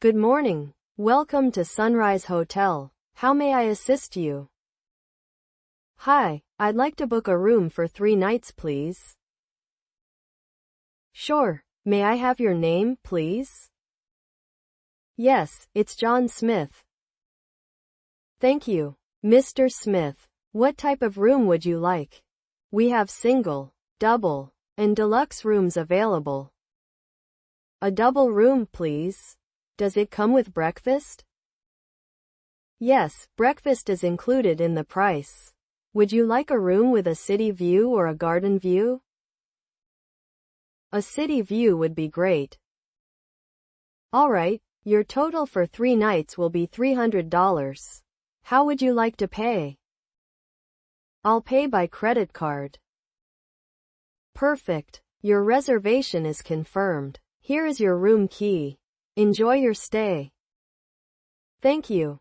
Good morning. Welcome to Sunrise Hotel. How may I assist you? Hi, I'd like to book a room for 3 nights, please. Sure. May I have your name, please? Yes, it's John Smith. Thank you. Mr. Smith, what type of room would you like? We have single, double, and deluxe rooms available. A double room, please. Does it come with breakfast? Yes, breakfast is included in the price. Would you like a room with a city view or a garden view? A city view would be great. Alright, your total for 3 nights will be $300. How would you like to pay? I'll pay by credit card. Perfect. Your reservation is confirmed. Here is your room key. Enjoy your stay. Thank you.